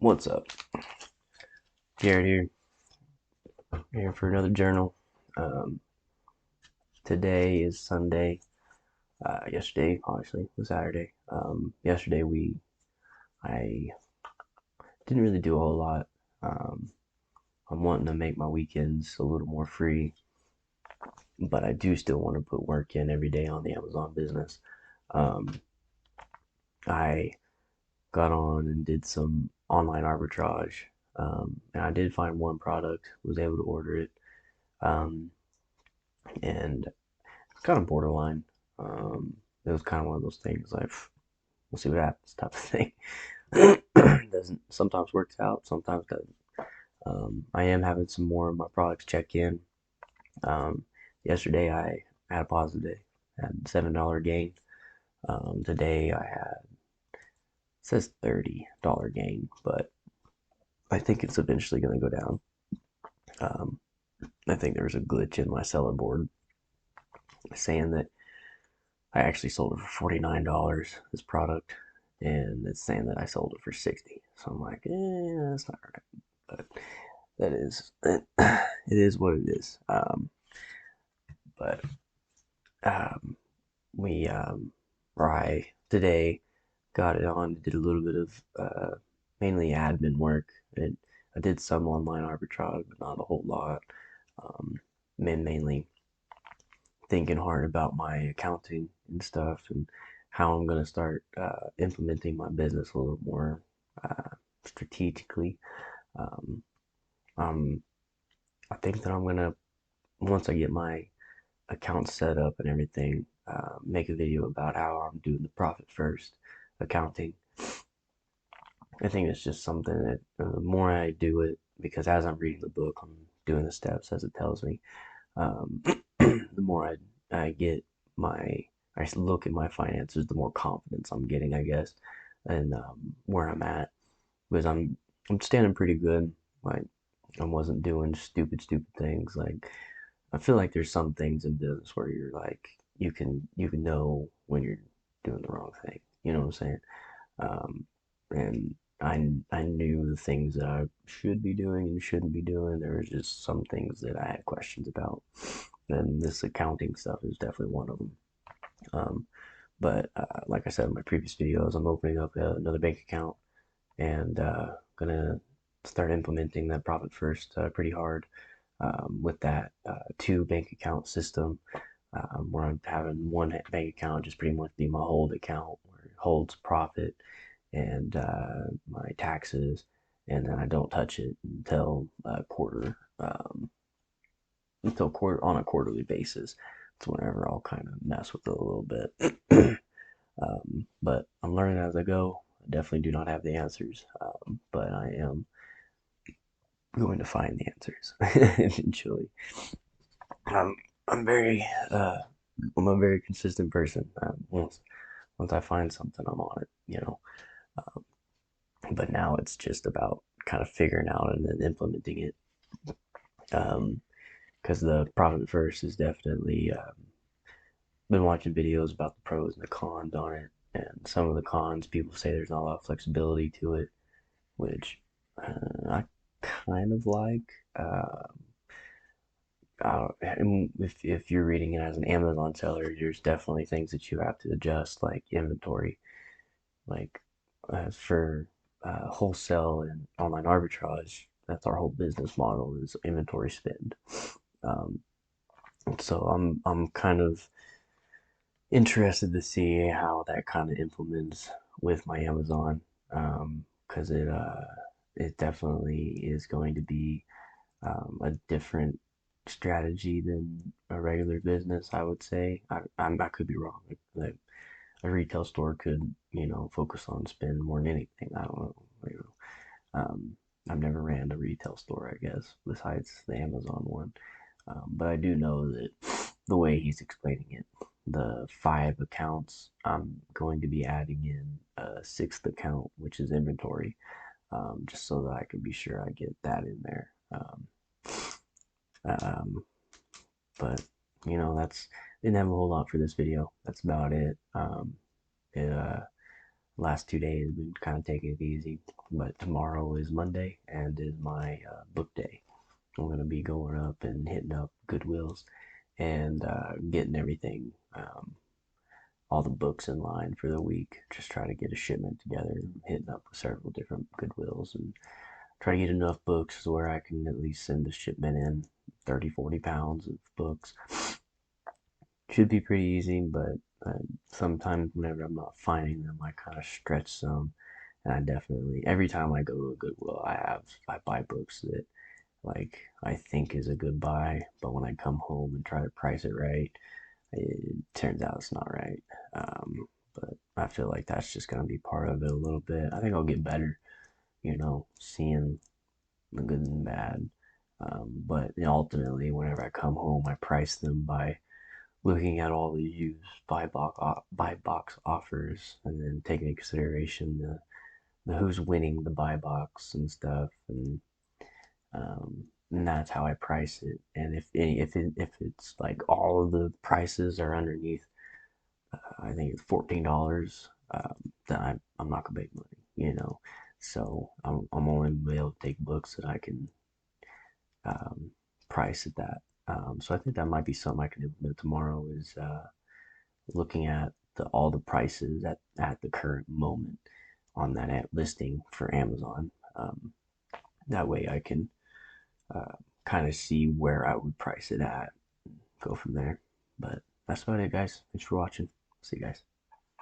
What's up? Jared here for another journal. Um, Today is Sunday. Yesterday, obviously, was Saturday. Yesterday I didn't really do a whole lot. Um, I'm wanting to make my weekends a little more free, but I do still want to put work in every day on the Amazon business. Um, I got on and did some online arbitrage, and I did find one product, was able to order it, um, and kind of borderline. It was kind of one of those things like we'll see what happens type of thing. Doesn't sometimes works out, sometimes doesn't. I am having some more of my products check in. Um, Yesterday I had a positive day, had $7 gain. Today I had it says $30 gain, but I think it's eventually going to go down. Um, I think there's a glitch in my seller board saying that I actually sold it for $49, this product, and it's saying that I sold it for 60. So I'm like, that's not right. But it is what it is. But um, we or I today got it on, did a little bit of mainly admin work. I did some online arbitrage, but not a whole lot. Um, mainly thinking hard about my accounting and stuff and how I'm going to start implementing my business a little more strategically. Um, um, I think that I'm going to, once I get my account set up and everything, make a video about how I'm doing the profit first accounting. I think it's just something that the more I do it, because as I'm reading the book, I'm doing the steps as it tells me. Um, the more I get my, I look at my finances, the more confidence I'm getting, I guess, and where I'm at, because I'm standing pretty good. Like I wasn't doing stupid things. Like I feel like there's some things in business where you're like you can know when you're doing the wrong thing. You know what I'm saying? And I knew the things that I should be doing and shouldn't be doing. There was just some things that I had questions about, and this accounting stuff is definitely one of them. Um, but like I said in my previous videos, I'm opening up another bank account and gonna start implementing that profit first pretty hard with that two bank account system where I'm having one bank account just pretty much be my hold account where it holds profit and my taxes, and then I don't touch it until quarter on a quarterly basis. It's whenever I'll kind of mess with it a little bit. But I'm learning as I go. I definitely do not have the answers, but I am going to find the answers eventually. Um, I'm very, uh, I'm a very consistent person. Once I find something, I'm on it. Um, but now it's just about kind of figuring out and then implementing it. Because the profit first is definitely been watching videos about the pros and the cons on it, and some of the cons people say there's not a lot of flexibility to it, which I kind of like. If you're reading it as an Amazon seller, there's definitely things that you have to adjust, like inventory. Like for wholesale and online arbitrage, that's our whole business model is inventory spend. Um, so I'm kind of interested to see how that kind of implements with my Amazon, because it definitely is going to be a different strategy than a regular business. I would say I could be wrong. Like a retail store could focus on spend more than anything. I don't know. I've never ran a retail store, I guess, besides the Amazon one. But I do know that the way he's explaining it, the 5 accounts, I'm going to be adding in a sixth account, which is inventory, just so that I can be sure I get that in there. Um, but that's didn't have a whole lot for this video. That's about it. It Last 2 days have been kind of taking it easy, but tomorrow is Monday and is my book day. I'm gonna be going up and hitting up Goodwills and getting everything, all the books in line for the week. Just try to get a shipment together, hitting up several different Goodwills and try to get enough books where I can at least send a shipment in 30, 40 pounds of books. Should be pretty easy, but sometimes whenever I'm not finding them, I kind of stretch some. And I definitely, every time I go to a Goodwill, I buy books that like I think is a good buy, but when I come home and try to price it right, it turns out it's not right. But I feel like that's just gonna be part of it a little bit. I think I'll get better, seeing the good and bad. But ultimately, whenever I come home, I price them by looking at all the used buy box offers, and then taking into consideration the who's winning the buy box and stuff, and that's how I price it. And if it's like all of the prices are underneath, I think it's $14, then I'm not gonna make money. So I'm only gonna be able to take books that I can um, price at that. So I think that might be something I can implement tomorrow is looking at all the prices at the current moment on that listing for Amazon. That way I can uh, kind of see where I would price it at, go from there. But that's about it, guys. Thanks for watching. See you guys.